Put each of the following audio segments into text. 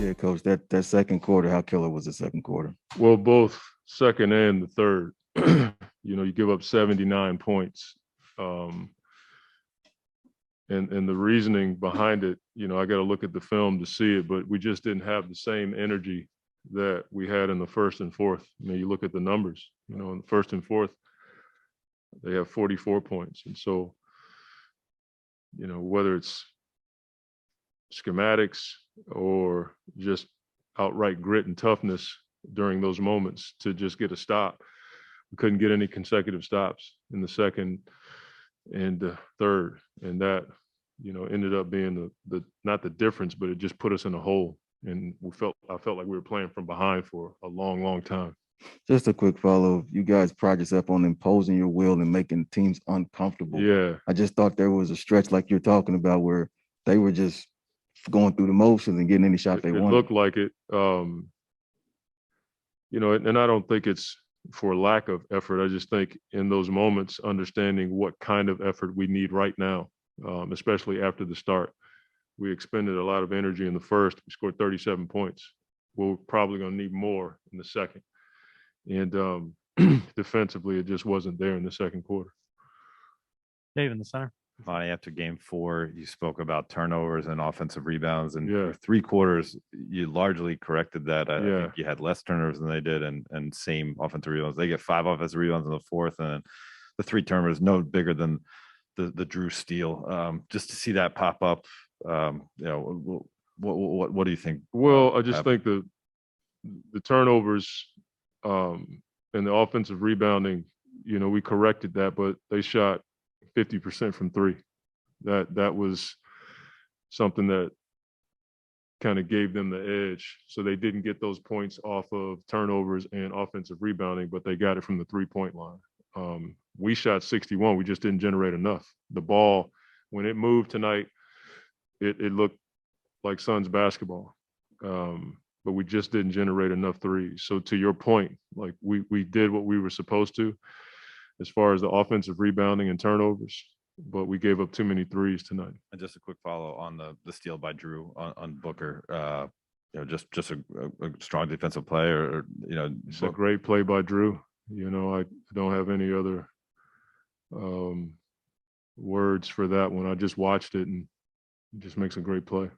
Yeah, coach, that second quarter, how killer was the second quarter? Well, both second and the third. You give up 79 points. And the reasoning behind it, I got to look at the film to see it, but we just didn't have the same energy that we had in the first and fourth. You look at the numbers, in the first and fourth, they have 44 points. And so, whether it's schematics or just outright grit and toughness during those moments to just get a stop, we couldn't get any consecutive stops in the second and the third. And that, ended up being the not the difference, but it just put us in a hole. And I felt like we were playing from behind for a long, long time. Just a quick follow. You guys pride yourself on imposing your will and making teams uncomfortable. Yeah. I just thought there was a stretch like you're talking about where they were just going through the motions and getting any shot they wanted. It looked like it. And I don't think it's for lack of effort. I just think in those moments, understanding what kind of effort we need right now, especially after the start. We expended a lot of energy in the first. We scored 37 points. We're probably going to need more in the second. And defensively, it just wasn't there in the second quarter. Dave in the center. Monty, after game 4, you spoke about turnovers and offensive rebounds, and Yeah. for 3 quarters, you largely corrected that. I Yeah. think you had less turnovers than they did, and same offensive rebounds. They get 5 offensive rebounds in the fourth, and the 3 turnovers no bigger than the Drew steal. Just to see that pop up, what do you think? Well, I just think the turnovers and the offensive rebounding, we corrected that, but they shot 50% from 3. That was something that kind of gave them the edge. So they didn't get those points off of turnovers and offensive rebounding, but they got it from the 3-point line. We shot 61. We just didn't generate enough. The ball, when it moved tonight, it looked like Suns basketball. But we just didn't generate enough threes. So to your point, like we did what we were supposed to as far as the offensive rebounding and turnovers, but we gave up too many threes tonight. And just a quick follow on the steal by Drew on Booker. Just a strong defensive play, or it's a great play by Drew. I don't have any other words for that one. I just watched it, and he just makes a great play.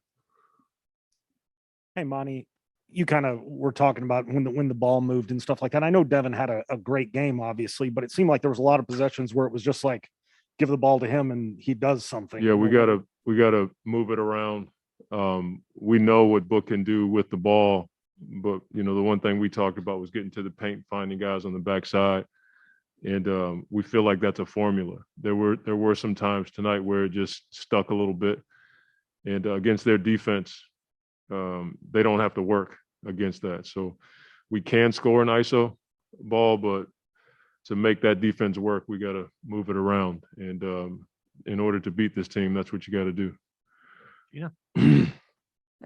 Hey, Monty, you kind of were talking about when the ball moved and stuff like that. I know Devin had a great game, obviously, but it seemed like there was a lot of possessions where it was just like, give the ball to him and he does something. Yeah, we gotta move it around. We know what Book can do with the ball, but the one thing we talked about was getting to the paint, finding guys on the backside, and we feel like that's a formula. There were some times tonight where it just stuck a little bit, and against their defense, they don't have to work against that. So we can score an ISO ball, but to make that defense work, we got to move it around. And in order to beat this team, that's what you got to do. Yeah.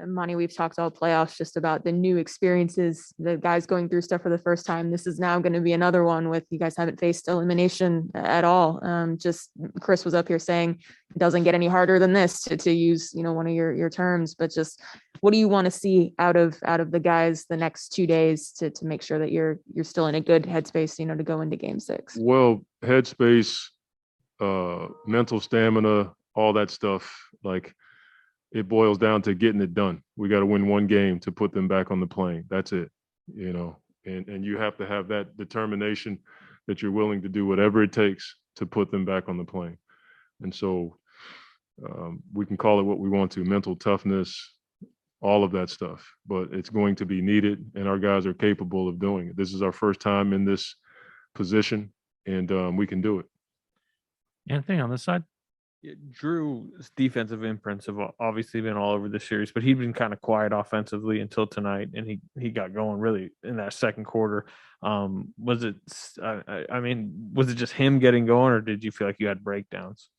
Monty, we've talked all playoffs just about the new experiences, the guys going through stuff for the first time. This is now going to be another one with you guys haven't faced elimination at all. Just Chris was up here saying it doesn't get any harder than this to use, one of your terms, but just what do you want to see out of the guys the next 2 days to make sure that you're still in a good headspace, to go into game 6? Well, headspace, mental stamina, all that stuff, like, it boils down to getting it done. We got to win one game to put them back on the plane. That's it, and you have to have that determination that you're willing to do whatever it takes to put them back on the plane. And so we can call it what we want to, mental toughness, all of that stuff, but it's going to be needed, and our guys are capable of doing it. This is our first time in this position, and we can do it. Anything on this side? Drew's defensive imprints have obviously been all over the series, but he'd been kind of quiet offensively until tonight, and he got going really in that second quarter. Was it just him getting going, or did you feel like you had breakdowns?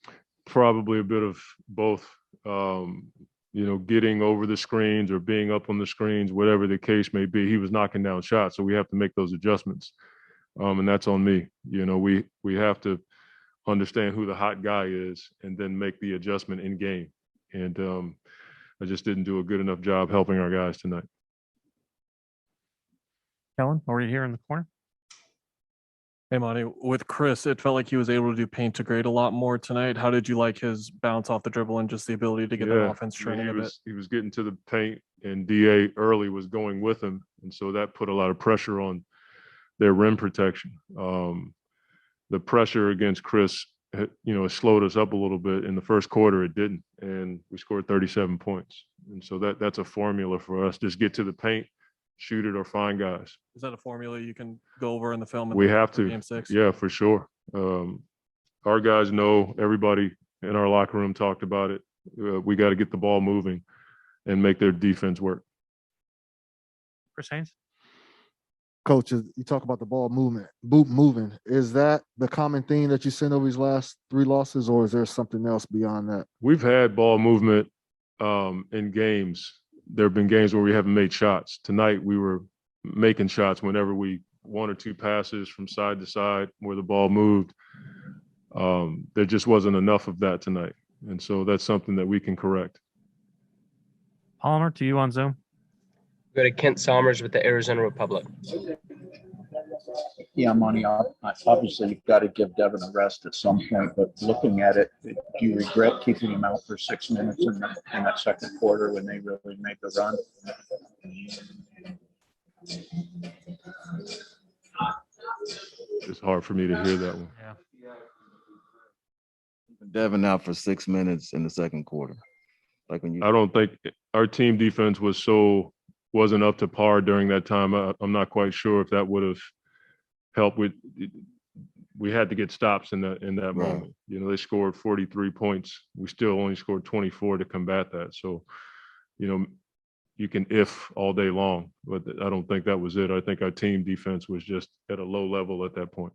Probably a bit of both. Getting over the screens or being up on the screens, whatever the case may be, he was knocking down shots, so we have to make those adjustments, and that's on me. We have to understand who the hot guy is and then make the adjustment in game. And I just didn't do a good enough job helping our guys tonight. Kellen, over here in the corner. Hey, Monty, with Chris, it felt like he was able to do paint to grade a lot more tonight. How did you like his bounce off the dribble and just the ability to get that offense I mean, training a bit? he was getting to the paint, and DA early was going with him, and so that put a lot of pressure on their rim protection. The pressure against Chris, it slowed us up a little bit. In the first quarter, it didn't, and we scored 37 points. And so that's a formula for us. Just get to the paint, shoot it, or find guys. Is that a formula you can go over in the film? We have for to. Game 6? Yeah, for sure. Our guys know, everybody in our locker room talked about it. We got to get the ball moving and make their defense work. Chris Haynes. Coach, you talk about the ball moving. Is that the common theme that you seen over these last 3 losses, or is there something else beyond that? We've had ball movement in games. There have been games where we haven't made shots. Tonight, we were making shots whenever 1 or 2 passes from side to side where the ball moved. There just wasn't enough of that tonight. And so that's something that we can correct. Palmer, to you on Zoom. Go to Kent Somers with the Arizona Republic. Yeah, Monty, obviously you've got to give Devin a rest at some point, but looking at it, do you regret keeping him out for 6 minutes in that second quarter when they really made the run? It's hard for me to hear that one. Yeah. Devin out for 6 minutes in the second quarter. Like when you, I don't think our team defense wasn't up to par during that time. I'm not quite sure if that would have helped with. We had to get stops in that Right. moment. They scored 43 points. We still only scored 24 to combat that. So, you can if all day long, but I don't think that was it. I think our team defense was just at a low level at that point.